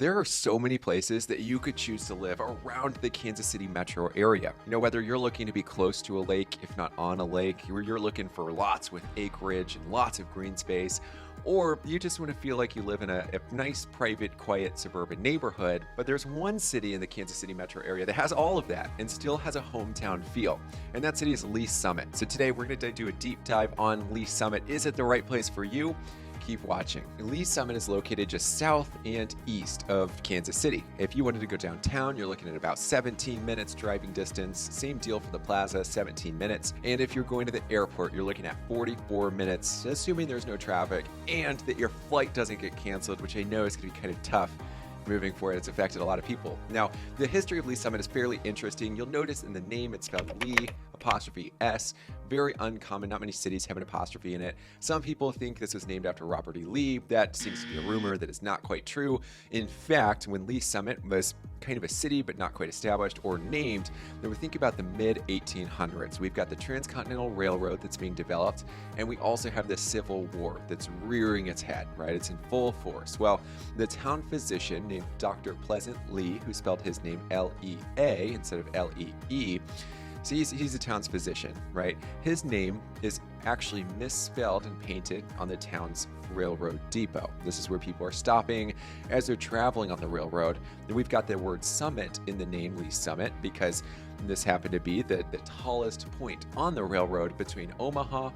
There are so many places that you could choose to live around the Kansas City metro area. Whether you're looking to be close to a lake, if not on a lake, or you're looking for lots with acreage and lots of green space, or you just want to feel like you live in a nice, private, quiet suburban neighborhood. But there's one city in the Kansas City metro area that has all of that and still has a hometown feel. And that city is Lee Summit. So today we're going to do a deep dive on Lee Summit. Is it the right place for you? Keep watching. Lee Summit is located just south and east of Kansas City. If you wanted to go downtown, you're looking at about 17 minutes driving distance. Same deal for the plaza, 17 minutes. And if you're going to the airport, you're looking at 44 minutes, assuming there's no traffic and that your flight doesn't get canceled, which I know is going to be kind of tough moving forward. It's affected a lot of people. Now, the history of Lee Summit is fairly interesting. You'll notice in the name it's spelled Lee apostrophe S. Very uncommon. Not many cities have an apostrophe in it. Some people think this was named after Robert E. Lee. That seems to be a rumor that is not quite true. In fact, when Lee Summit was kind of a city but not quite established or named, then we think about the mid 1800s. We've got the Transcontinental Railroad that's being developed, and we also have the Civil War that's rearing its head, right? It's in full force. Well, the town physician named Dr. Pleasant Lee, who spelled his name L-E-A instead of L-E-E, so he's the town's physician, right? His name is actually misspelled and painted on the town's railroad depot. This is where people are stopping as they're traveling on the railroad. And we've got the word summit in the name Lee Summit because this happened to be the tallest point on the railroad between Omaha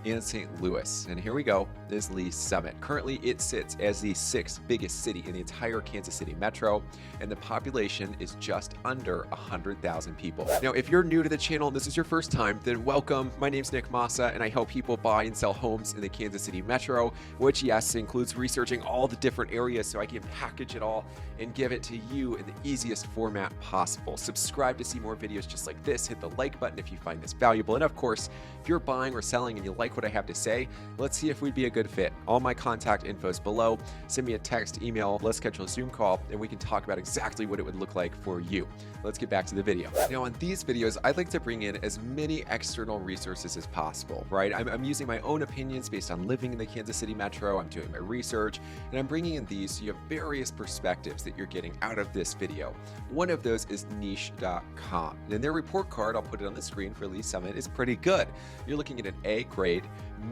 and St. Louis. And here we go, is Lee Summit. Currently, it sits as the 6th biggest city in the entire Kansas City metro, and the population is just under 100,000 people. Now, if you're new to the channel and this is your first time, then welcome. My name's Nick Massa, and I help people buy and sell homes in the Kansas City metro, which, yes, includes researching all the different areas so I can package it all and give it to you in the easiest format possible. Subscribe to see more videos just like this. Hit the like button if you find this valuable. And of course, if you're buying or selling and you like what I have to say, let's see if we'd be a good fit. All my contact info is below. Send me a text, email, let's schedule a Zoom call, and we can talk about exactly what it would look like for you. Let's get back to the video. Now, on these videos, I'd like to bring in as many external resources as possible, right? I'm using my own opinions based on living in the Kansas City metro. I'm doing my research, and I'm bringing in these so you have various perspectives that you're getting out of this video. One of those is niche.com. And their report card, I'll put it on the screen for Lee Summit, is pretty good. You're looking at an A grade,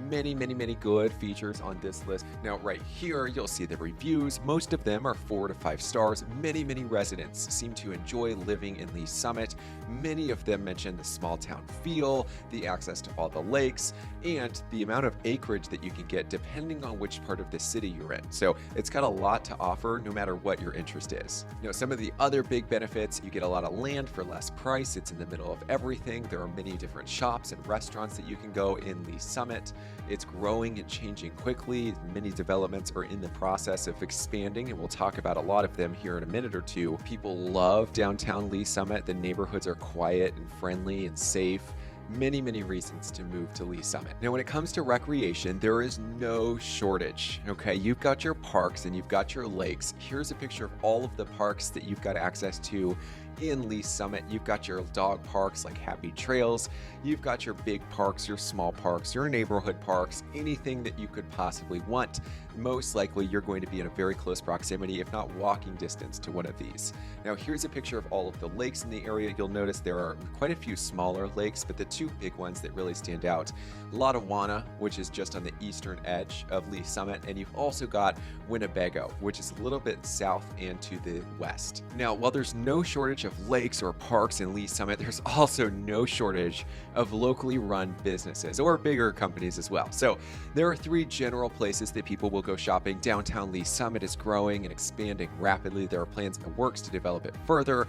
many good features on this list. Now, right here, you'll see the reviews. Most of them are 4 to 5 stars. Many residents seem to enjoy living in Lee Summit. Many of them mention the small town feel, the access to all the lakes, and the amount of acreage that you can get depending on which part of the city you're in. So it's got a lot to offer no matter what your interest is. Some of the other big benefits, you get a lot of land for less price. It's in the middle of everything. There are many different shops and restaurants that you can go in Lee Summit. It's growing and changing quickly. Many developments are in the process of expanding, and we'll talk about a lot of them here in a minute or two. People love downtown Lee Summit. The neighborhoods are quiet and friendly and safe. Many reasons to move to Lee Summit. Now, when it comes to recreation, there is no shortage, okay? You've got your parks and you've got your lakes. Here's a picture of all of the parks that you've got access to in Lee Summit. You've got your dog parks like Happy Trails. You've got your big parks, your small parks, your neighborhood parks, anything that you could possibly want. Most likely, you're going to be in a very close proximity, if not walking distance, to one of these. Now, here's a picture of all of the lakes in the area. You'll notice there are quite a few smaller lakes, but the two big ones that really stand out, Lotawana, which is just on the eastern edge of Lee Summit, and you've also got Winnebago, which is a little bit south and to the west. Now, while there's no shortage of lakes or parks in Lee Summit, there's also no shortage of locally run businesses or bigger companies as well. So there are 3 general places that people will go shopping. Downtown Lee Summit is growing and expanding rapidly. There are plans in the works to develop it further.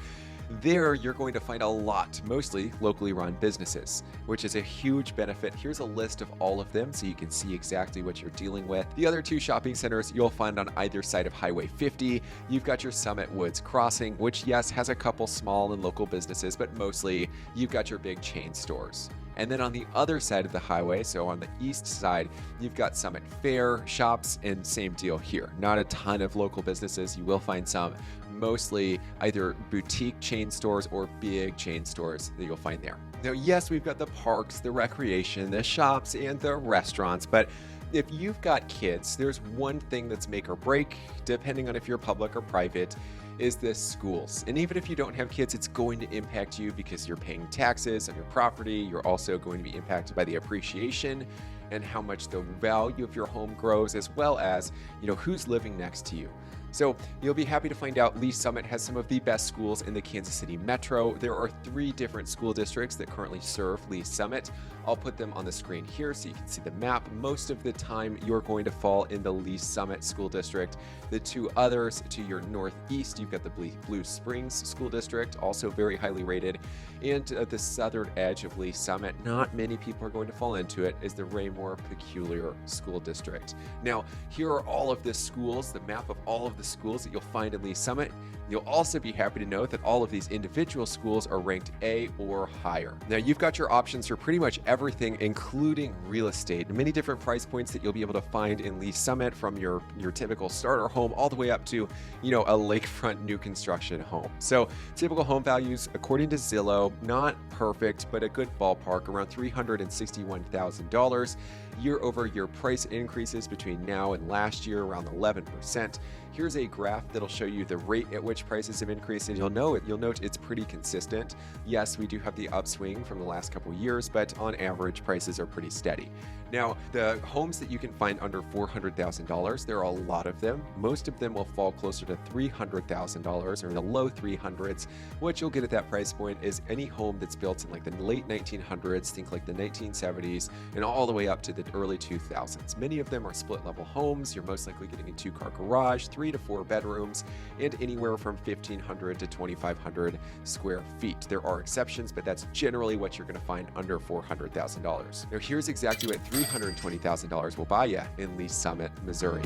There, you're going to find a lot, mostly locally run businesses, which is a huge benefit. Here's a list of all of them so you can see exactly what you're dealing with. The other 2 shopping centers you'll find on either side of Highway 50. You've got your Summit Woods Crossing, which, yes, has a couple small and local businesses, but mostly you've got your big chain stores. And then on the other side of the highway, so on the east side, you've got Summit Fair shops, and same deal here. Not a ton of local businesses. You will find some, mostly either boutique chain stores or big chain stores that you'll find there. Now, yes, we've got the parks, the recreation, the shops, and the restaurants, but if you've got kids, there's one thing that's make or break, depending on if you're public or private, is the schools. And even if you don't have kids, it's going to impact you because you're paying taxes on your property. You're also going to be impacted by the appreciation and how much the value of your home grows, as well as, who's living next to you. So you'll be happy to find out Lee Summit has some of the best schools in the Kansas City metro. There are 3 different school districts that currently serve Lee Summit. I'll put them on the screen here so you can see the map. Most of the time, you're going to fall in the Lee Summit School District. The 2 others to your northeast, you've got the Blue Springs School District, also very highly rated. And the southern edge of Lee Summit, not many people are going to fall into it, is the Raymore Peculiar School District. Now, here are all of the schools, the map of all of the schools that you'll find in Lee Summit. You'll also be happy to know that all of these individual schools are ranked A or higher. Now, you've got your options for pretty much everything, including real estate. Many different price points that you'll be able to find in Lee Summit, from your typical starter home all the way up to, a lakefront new construction home. So typical home values, according to Zillow, not perfect, but a good ballpark, around $361,000. Year-over-year price increases between now and last year, around 11%. Here's a graph that'll show you the rate at which prices have increased, and you'll note it's pretty consistent. Yes, we do have the upswing from the last couple years, but on average, prices are pretty steady. Now, the homes that you can find under $400,000, there are a lot of them. Most of them will fall closer to $300,000 or in the low 300s. What you'll get at that price point is any home that's built in like the late 1900s, think like the 1970s, and all the way up to the early 2000s. Many of them are split level homes. You're most likely getting a 2-car garage, 3 to 4 bedrooms, and anywhere from 1,500 to 2,500 square feet. There are exceptions, but that's generally what you're going to find under $400,000. Now, here's exactly what $320,000 will buy you in Lee Summit, Missouri.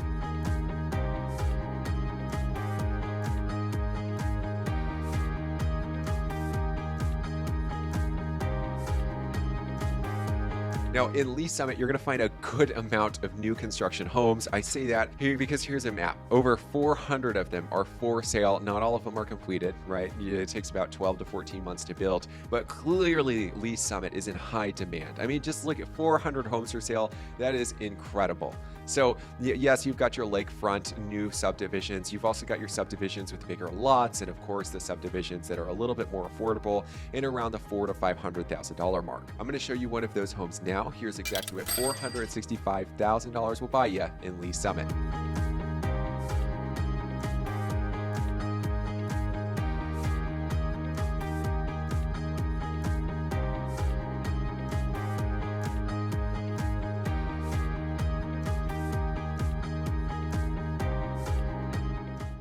Now, in Lee Summit, you're going to find a good amount of new construction homes. I say that here because here's a map. Over 400 of them are for sale. Not all of them are completed, right? It takes about 12 to 14 months to build, but clearly Lee Summit is in high demand. I mean, just look at 400 homes for sale. That is incredible. So yes, you've got your lakefront new subdivisions. You've also got your subdivisions with bigger lots, and of course the subdivisions that are a little bit more affordable in around the $400,000 to $500,000 mark. I'm going to show you one of those homes now. Here's exactly what $465,000 will buy you in Lee Summit.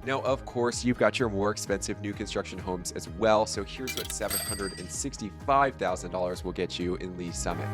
Now, of course, you've got your more expensive new construction homes as well. So here's what $765,000 will get you in Lee Summit.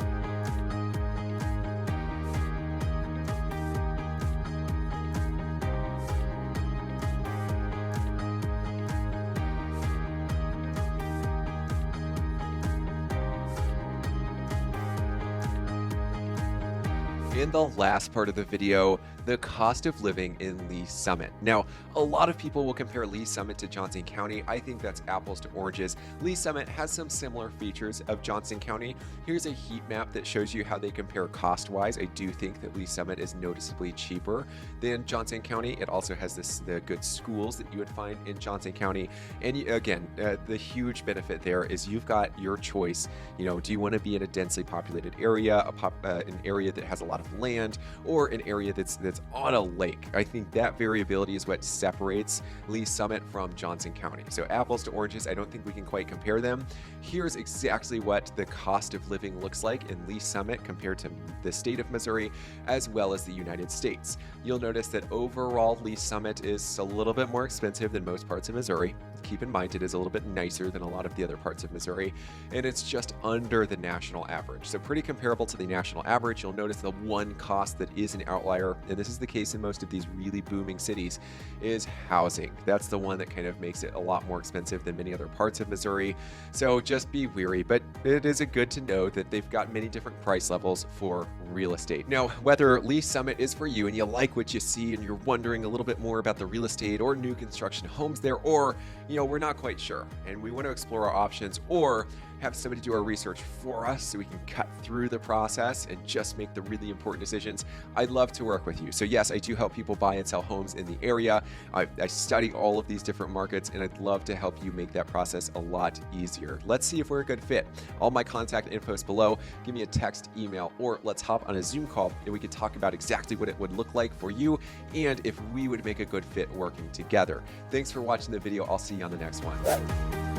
In the last part of the video, the cost of living in Lee Summit. Now, a lot of people will compare Lee Summit to Johnson County. I think that's apples to oranges. Lee Summit has some similar features of Johnson County. Here's a heat map that shows you how they compare cost-wise. I do think that Lee Summit is noticeably cheaper than Johnson County. It also has the good schools that you would find in Johnson County. And again, the huge benefit there is you've got your choice. Do you want to be in a densely populated area, an area that has a lot of land, or an area that's on a lake? I think that variability is what separates Lee Summit from Johnson County. So apples to oranges, I don't think we can quite compare them. Here's exactly what the cost of living looks like in Lee Summit compared to the state of Missouri, as well as the United States. You'll notice that overall Lee Summit is a little bit more expensive than most parts of Missouri. Keep in mind, it is a little bit nicer than a lot of the other parts of Missouri, and it's just under the national average. So pretty comparable to the national average. You'll notice the one cost that is an outlier, and this is the case in most of these really booming cities, is housing. That's the one that kind of makes it a lot more expensive than many other parts of Missouri. So just be wary, but it is good to know that they've got many different price levels for real estate. Now, whether Lease Summit is for you and you like what you see and you're wondering a little bit more about the real estate or new construction homes there, or, we're not quite sure and we want to explore our options, or have somebody do our research for us so we can cut through the process and just make the really important decisions, I'd love to work with you. So yes, I do help people buy and sell homes in the area. I study all of these different markets, and I'd love to help you make that process a lot easier. Let's see if we're a good fit. All my contact info is below. Give me a text, email, or let's hop on a Zoom call and we can talk about exactly what it would look like for you and if we would make a good fit working together. Thanks for watching the video. I'll see you on the next one.